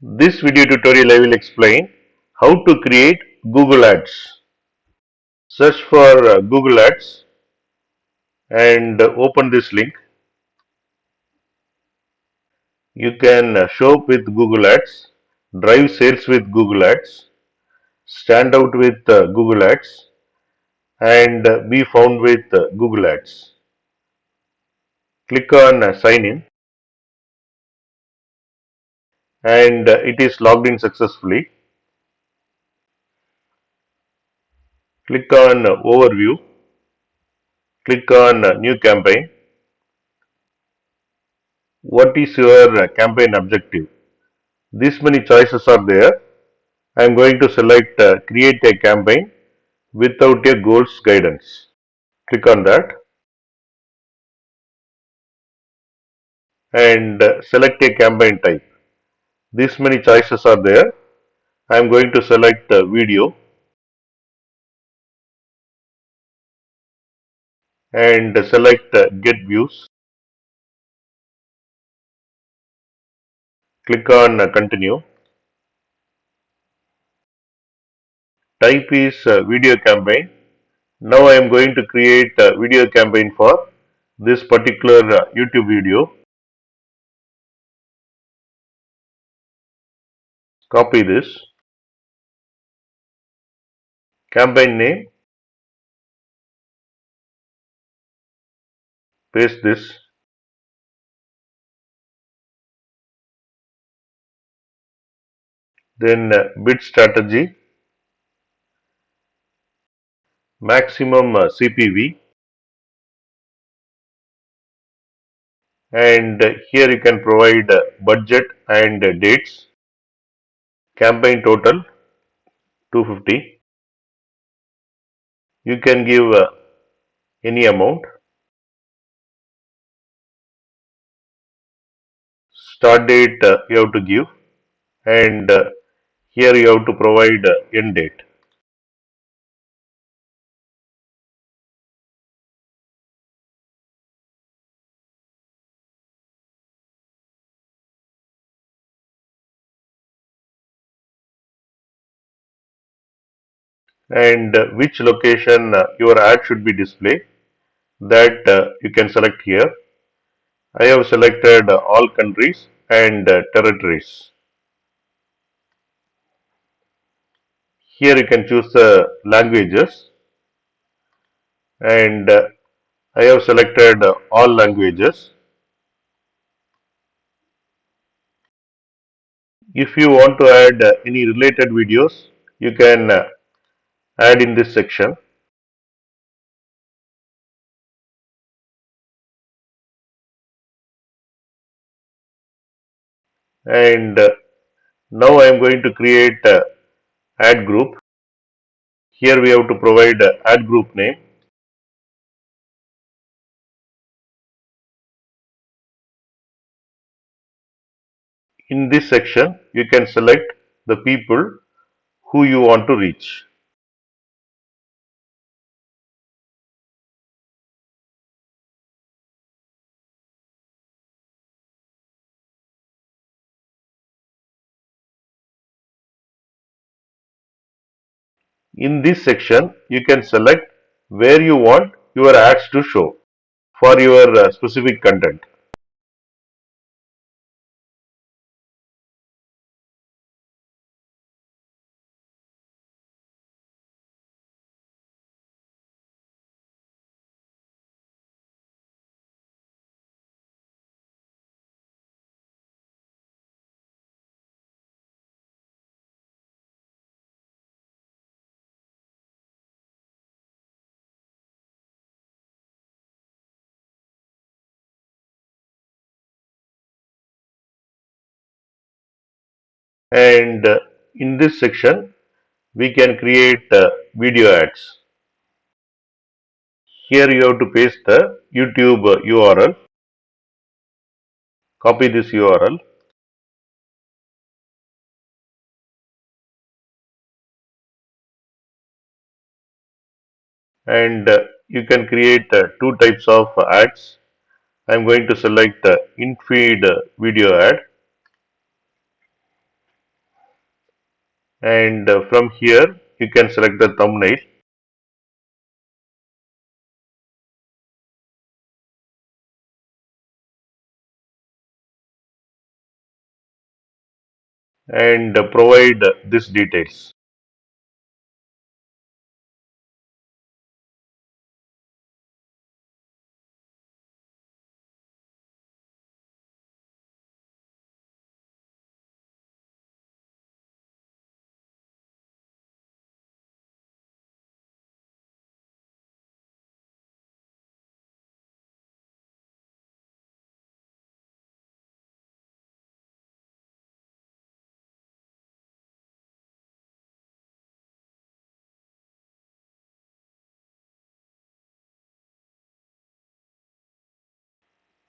This video tutorial I will explain how to create Google Ads. Search for Google Ads and open this link. You can show up with Google Ads, drive sales with Google Ads, stand out with Google Ads, and be found with Google Ads. Click on sign in and it is logged in successfully. Click on overview, click on new campaign. What is your campaign objective? This many choices are there. I am going to select create a campaign without a goals guidance. Click on that and select a campaign type. This many choices are there. I am going to select video and select get views. Click on continue. Type is video campaign. Now I am going to create a video campaign for this particular YouTube video. Copy this. Campaign name. Paste this. Then bid strategy. Maximum CPV. And here you can provide budget and dates. Campaign total 250. You can give any amount. Start date you have to give, and here you have to provide end date. And which location your ad should be displayed, that you can select here. I have selected all countries and territories. Here you can choose the languages, and I have selected all languages. If you want to add any related videos, you can add in this section. And now I am going to create ad group. Here we have to provide ad group name. In this section, you can select the people who you want to reach. In this section, you can select where you want your ads to show for your specific content. And in this section, we can create video ads. Here you have to paste the YouTube URL. Copy this URL and you can create two types of ads. I am going to select in-feed video ad. and from here you can select the thumbnail and provide these details.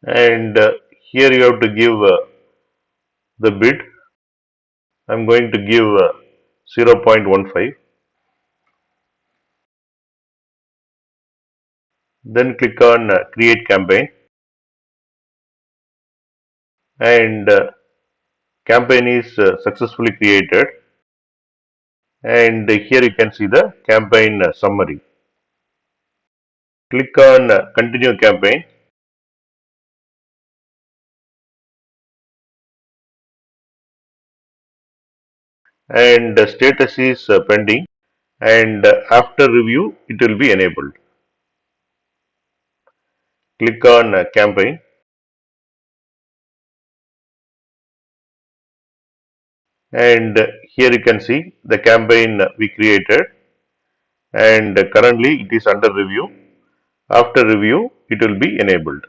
And here you have to give the bid. I'm going to give 0.15. Then click on create campaign, and campaign is successfully created, and here you can see the campaign summary. Click on continue campaign, and status is pending, and after review it will be enabled. Click on campaign, and here you can see the campaign we created, and currently it is under review. After review it will be enabled.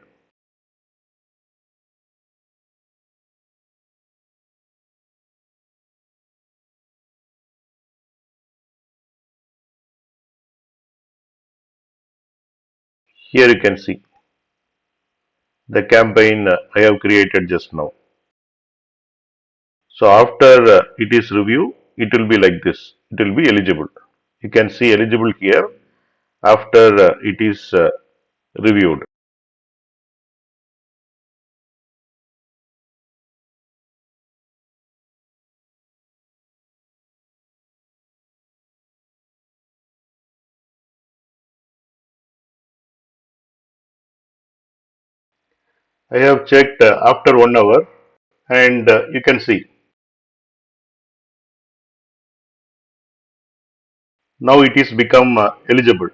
Here you can see the campaign I have created just now. So after it is review, it will be like this. It will be eligible. You can see eligible here after it is reviewed. I have checked after 1 hour, and you can see now it is become eligible.